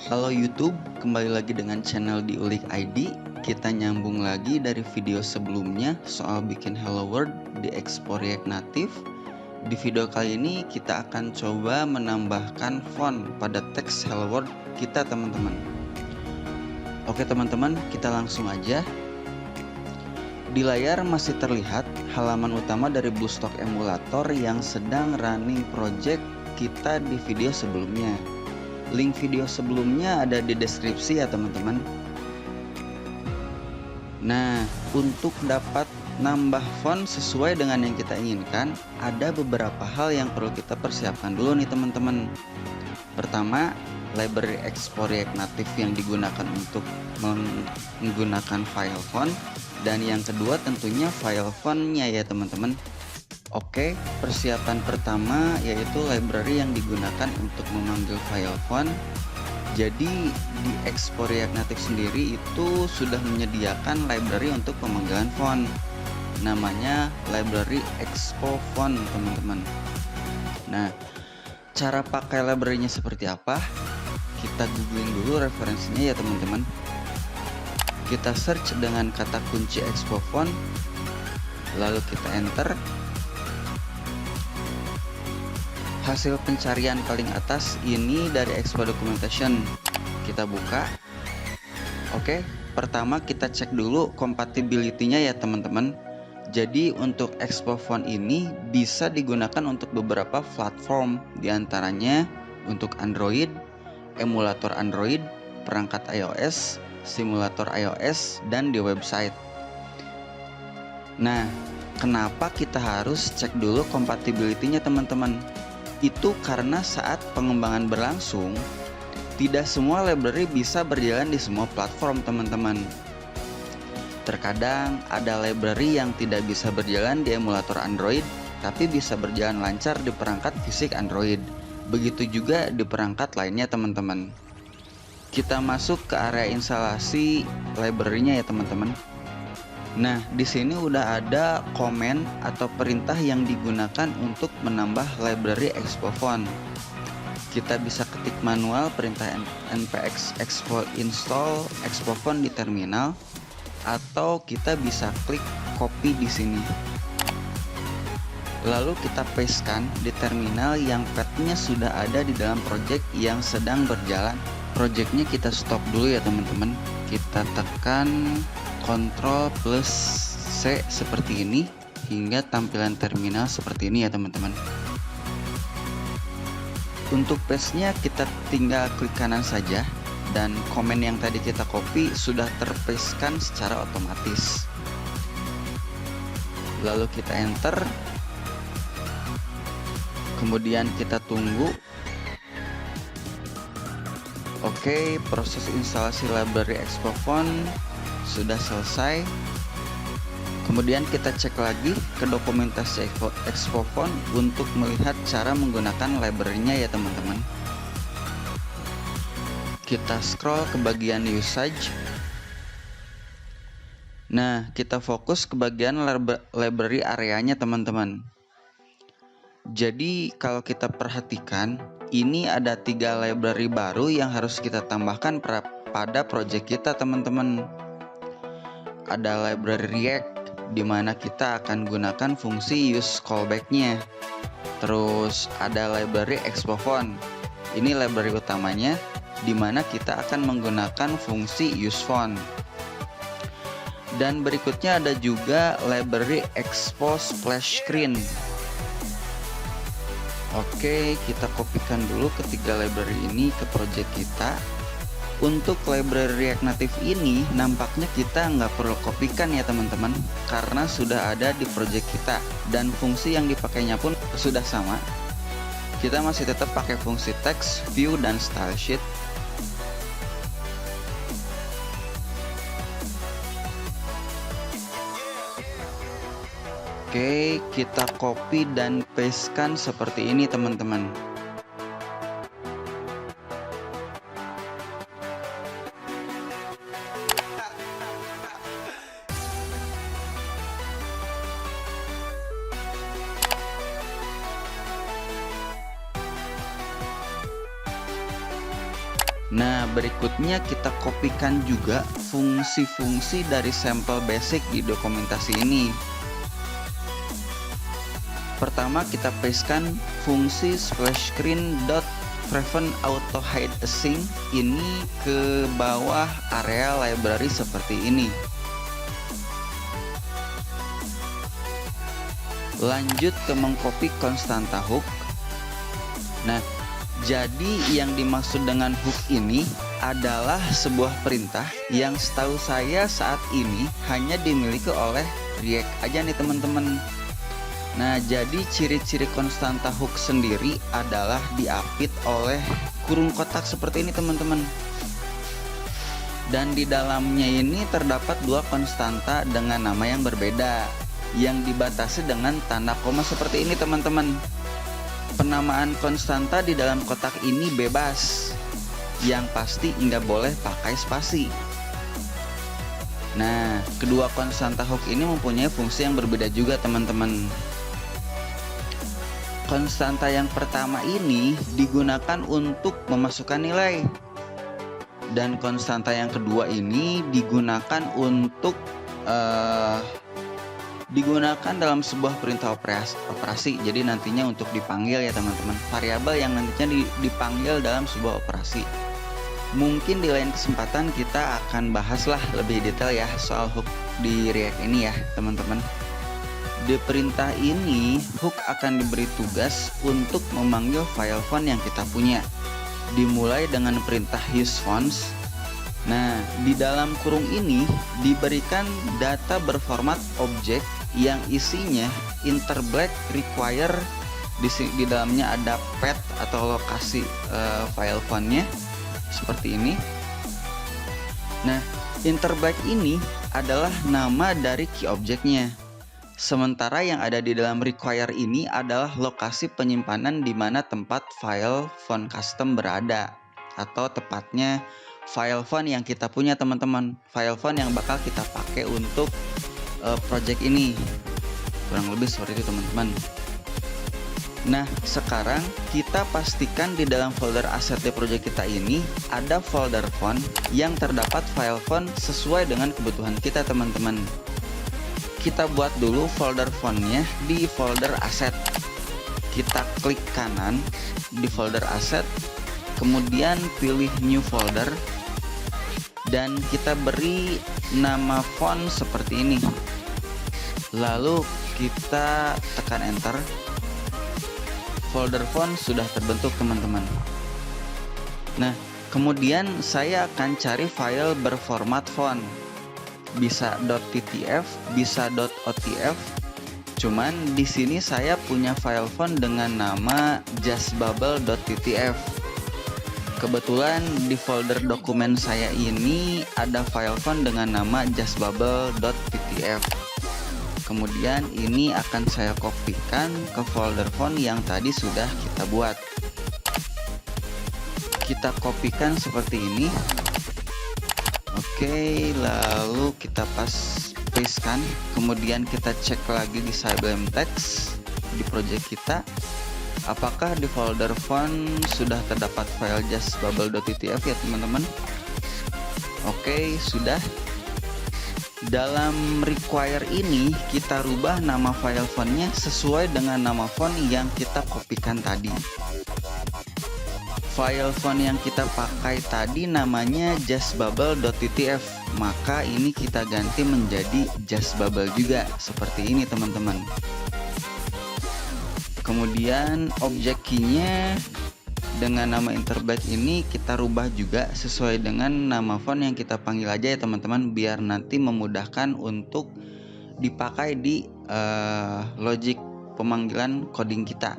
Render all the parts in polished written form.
Halo YouTube, kembali lagi dengan channel Diulik ID. Kita nyambung lagi dari video sebelumnya soal bikin Hello World di Expo React Native. Di video kali ini kita akan coba menambahkan font pada teks Hello World kita teman-teman. Oke teman-teman, kita langsung aja. Di layar masih terlihat halaman utama dari BlueStack Emulator yang sedang running project kita di video sebelumnya. Link video sebelumnya ada di deskripsi ya teman-teman. Nah, untuk dapat nambah font sesuai dengan yang kita inginkan, ada beberapa hal yang perlu kita persiapkan dulu nih teman-teman. Pertama, library Expo React Native yang digunakan untuk menggunakan file font. Dan yang kedua tentunya file fontnya ya teman-teman. Oke, persiapan pertama yaitu library yang digunakan untuk memanggil file font. Jadi di Expo React Native sendiri itu sudah menyediakan library untuk pemanggilan font. Namanya library Expo Font teman-teman. Nah, cara pakai library-nya seperti apa? Kita googling dulu referensinya ya teman-teman. Kita search dengan kata kunci Expo Font, lalu kita enter. Hasil pencarian paling atas ini dari Expo Documentation. Kita buka. Oke, pertama kita cek dulu compatibility-nya ya teman-teman. Jadi untuk Expo Font ini bisa digunakan untuk beberapa platform, diantaranya untuk Android, emulator Android, perangkat iOS, simulator iOS, dan di website. Nah, kenapa kita harus cek dulu compatibility-nya teman-teman? Itu karena saat pengembangan berlangsung, tidak semua library bisa berjalan di semua platform teman-teman. Terkadang ada library yang tidak bisa berjalan di emulator Android, tapi bisa berjalan lancar di perangkat fisik Android. Begitu juga di perangkat lainnya teman-teman. Kita masuk ke area instalasi library-nya ya teman-teman. Nah, di sini udah ada komen atau perintah yang digunakan untuk menambah library Expo Font. Kita bisa ketik manual perintah npx expo install Expo Font di terminal, atau kita bisa klik copy di sini. Lalu kita pastekan di terminal yang path-nya sudah ada di dalam project yang sedang berjalan. Projectnya kita stop dulu ya teman-teman. Kita tekan Ctrl plus C seperti ini hingga tampilan terminal seperti ini ya teman-teman. Untuk paste-nya kita tinggal klik kanan saja dan komen yang tadi kita copy sudah terpastekan secara otomatis. Lalu kita enter. Kemudian kita tunggu. Oke, proses instalasi library Expo Font sudah selesai. Kemudian kita cek lagi ke dokumentasi Expo Font untuk melihat cara menggunakan library-nya ya teman-teman. Kita scroll ke bagian usage. Nah, kita fokus ke bagian library areanya teman-teman. Jadi kalau kita perhatikan, ini ada 3 library baru yang harus kita tambahkan pada project kita teman-teman. Ada library React, di mana kita akan gunakan fungsi use callback-nya. Terus ada library Expo Font. Ini library utamanya, di mana kita akan menggunakan fungsi use font. Dan berikutnya ada juga library Expo Splash Screen. Oke, kita kopikan dulu ketiga library ini ke project kita. Untuk library React Native ini nampaknya kita nggak perlu kopikan ya teman-teman, karena sudah ada di project kita dan fungsi yang dipakainya pun sudah sama. Kita masih tetap pakai fungsi text, view, dan style sheet. Oke, kita copy dan pastekan seperti ini teman-teman. Nah, berikutnya kita kopikan juga fungsi-fungsi dari sampel basic di dokumentasi ini. Pertama, kita pastekan fungsi splash screen prevent auto hide async ini ke bawah area library seperti ini. Lanjut ke mengcopy konstanta hook. Nah, jadi yang dimaksud dengan hook ini adalah sebuah perintah yang setahu saya saat ini hanya dimiliki oleh React aja nih teman-teman. Nah, jadi ciri-ciri konstanta hook sendiri adalah diapit oleh kurung kotak seperti ini teman-teman. Dan di dalamnya ini terdapat dua konstanta dengan nama yang berbeda, yang dibatasi dengan tanda koma seperti ini teman-teman. Penamaan konstanta di dalam kotak ini bebas, yang pasti nggak boleh pakai spasi. Nah, kedua konstanta hook ini mempunyai fungsi yang berbeda juga teman-teman. Konstanta yang pertama ini digunakan untuk memasukkan nilai, dan konstanta yang kedua ini digunakan untuk digunakan dalam sebuah perintah operasi. Jadi nantinya untuk dipanggil ya teman-teman, variabel yang nantinya dipanggil dalam sebuah operasi. Mungkin di lain kesempatan kita akan bahaslah lebih detail ya soal hook di React ini ya teman-teman. Di perintah ini hook akan diberi tugas untuk memanggil file font yang kita punya, dimulai dengan perintah useFonts. Nah, di dalam kurung ini diberikan data berformat objek yang isinya interblack require. Di dalamnya ada path atau lokasi file fontnya seperti ini. Nah, interblack ini adalah nama dari key objeknya. Sementara yang ada di dalam require ini adalah lokasi penyimpanan di mana tempat file font custom berada, atau tepatnya file font yang kita punya teman-teman, file font yang bakal kita pakai untuk project ini. Kurang lebih seperti itu teman-teman. Nah, sekarang kita pastikan di dalam folder aset di project kita ini ada folder font yang terdapat file font sesuai dengan kebutuhan kita teman-teman. Kita buat dulu folder fontnya di folder aset. Kita klik kanan di folder aset, kemudian pilih new folder, dan kita beri nama font seperti ini. Lalu kita tekan enter. Folder font sudah terbentuk teman-teman. Nah, kemudian saya akan cari file berformat font. Bisa .ttf, bisa .otf. Cuman di sini saya punya file font dengan nama justbubble.ttf. Kebetulan di folder dokumen saya ini ada file font dengan nama justbubble.ttf. Kemudian ini akan saya kopikan ke folder font yang tadi sudah kita buat. Kita kopikan seperti ini. Oke, lalu kita pastekan. Kemudian kita cek lagi di Sublime Text di project kita, apakah di folder font sudah terdapat file justbubble.ttf ya teman-teman. Oke, sudah. Dalam require ini kita rubah nama file fontnya sesuai dengan nama font yang kita kopikan tadi. File font yang kita pakai tadi namanya justbubble.ttf, maka ini kita ganti menjadi justbubble juga seperti ini teman-teman. Kemudian objek key-nya dengan nama interblack ini kita rubah juga sesuai dengan nama font yang kita panggil aja ya teman-teman, biar nanti memudahkan untuk dipakai di logic pemanggilan coding kita.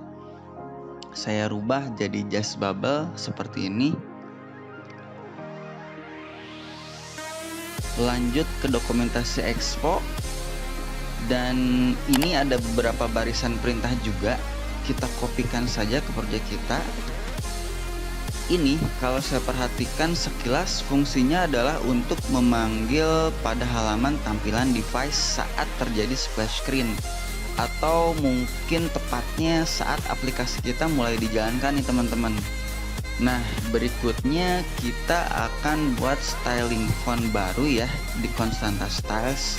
Saya rubah jadi justbubble seperti ini. Lanjut ke dokumentasi expo, dan ini ada beberapa barisan perintah juga. Kita kopikan saja ke project kita. Ini kalau saya perhatikan sekilas fungsinya adalah untuk memanggil pada halaman tampilan device saat terjadi splash screen, atau mungkin tepatnya saat aplikasi kita mulai dijalankan nih teman-teman. Nah, berikutnya kita akan buat styling font baru ya di Constanta Styles.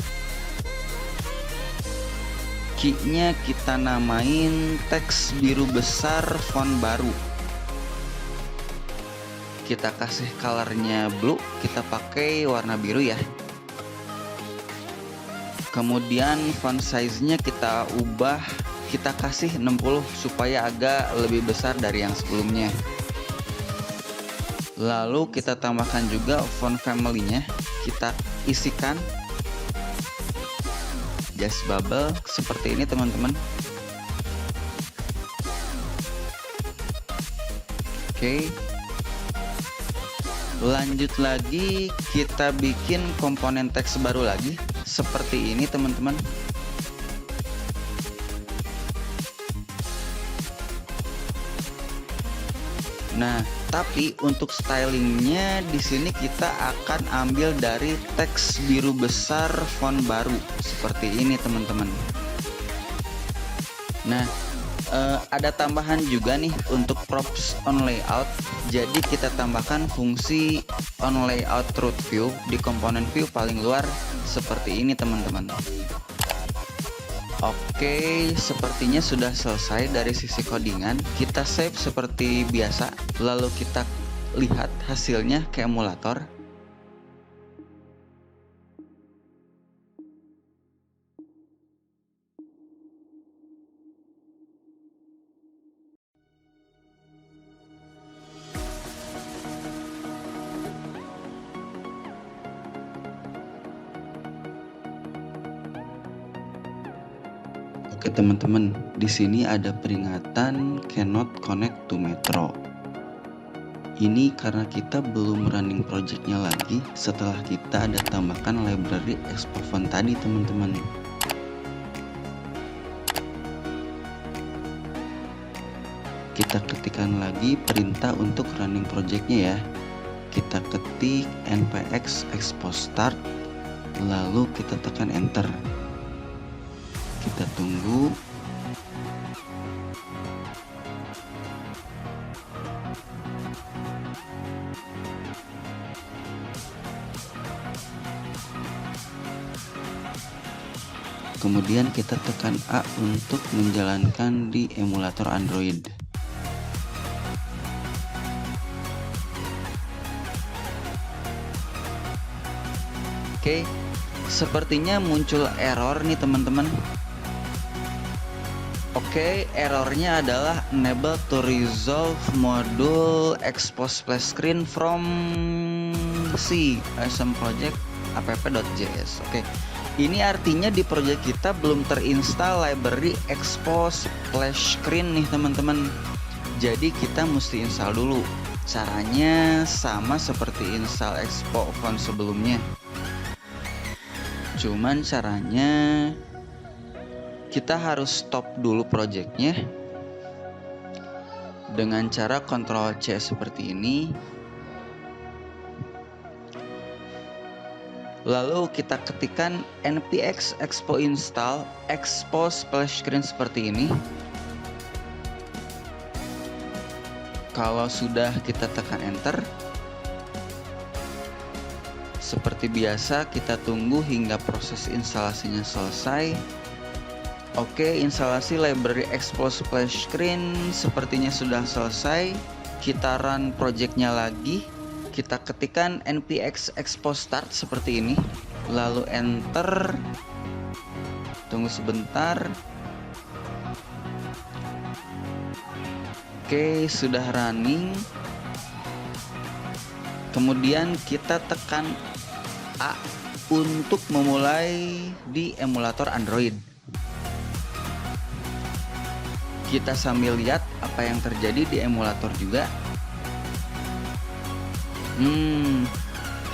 Key-nya kita namain teks biru besar font baru. Kita kasih colornya blue, kita pakai warna biru ya. Kemudian font size-nya kita ubah, kita kasih 60 supaya agak lebih besar dari yang sebelumnya. Lalu kita tambahkan juga font family-nya, kita isikan just bubble seperti ini teman-teman. Oke. Lanjut lagi, kita bikin komponen teks baru lagi seperti ini teman-teman. Nah, tapi untuk stylingnya di sini kita akan ambil dari teks biru besar font baru seperti ini teman-teman. Nah, ada tambahan juga nih untuk props on layout. Jadi kita tambahkan fungsi on layout root view di komponen view paling luar seperti ini teman-teman. Oke, sepertinya sudah selesai dari sisi codingan. Kita save seperti biasa, lalu kita lihat hasilnya ke emulator. Oke teman-teman, di sini ada peringatan cannot connect to Metro. Ini karena kita belum running projectnya lagi setelah kita ada tambahkan library expo font tadi teman-teman. Kita ketikkan lagi perintah untuk running projectnya ya. Kita ketik npx expo start, lalu kita tekan enter. Kita tunggu. Kemudian kita tekan A untuk menjalankan di emulator Android. Oke, sepertinya muncul error nih teman-teman. Oke, errornya adalah enable to resolve module expose splash screen from C asm project app.js. Oke, ini artinya di project kita belum terinstall library expose splash screen nih teman-teman. Jadi kita mesti install dulu. Caranya sama seperti install expo font sebelumnya. Cuman caranya kita harus stop dulu projectnya dengan cara Ctrl C seperti ini. Lalu kita ketikkan npx expo install expo splash screen seperti ini. Kalau sudah, kita tekan enter. Seperti biasa, kita tunggu hingga proses instalasinya selesai. Oke, instalasi library expo splash screen sepertinya sudah selesai. Kita run projectnya lagi. Kita ketikkan npx expo start seperti ini, lalu enter. Tunggu sebentar. Oke, sudah running. Kemudian kita tekan A untuk memulai di emulator Android. Kita sambil lihat apa yang terjadi di emulator juga.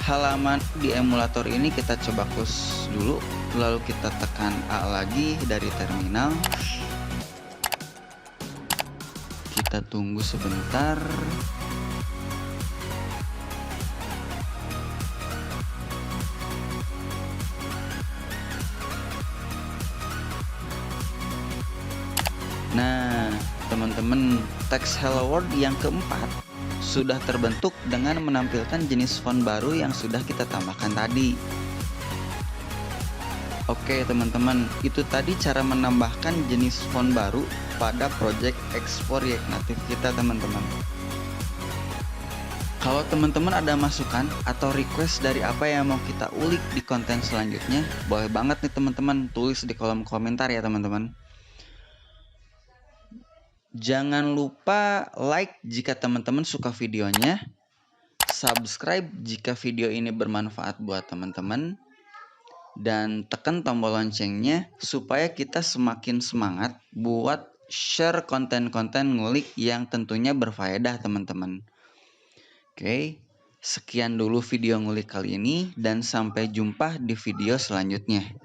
Halaman di emulator ini kita coba close dulu, lalu kita tekan A lagi dari terminal. Kita tunggu sebentar. Nah, teman-teman, teks hello world yang keempat sudah terbentuk dengan menampilkan jenis font baru yang sudah kita tambahkan tadi. Oke teman-teman, itu tadi cara menambahkan jenis font baru pada project ekspor React Native kita teman-teman. Kalau teman-teman ada masukan atau request dari apa yang mau kita ulik di konten selanjutnya, boleh banget nih teman-teman tulis di kolom komentar ya teman-teman. Jangan lupa like jika teman-teman suka videonya, subscribe jika video ini bermanfaat buat teman-teman, dan tekan tombol loncengnya supaya kita semakin semangat buat share konten-konten ngulik yang tentunya berfaedah teman-teman. Oke, sekian dulu video ngulik kali ini dan sampai jumpa di video selanjutnya.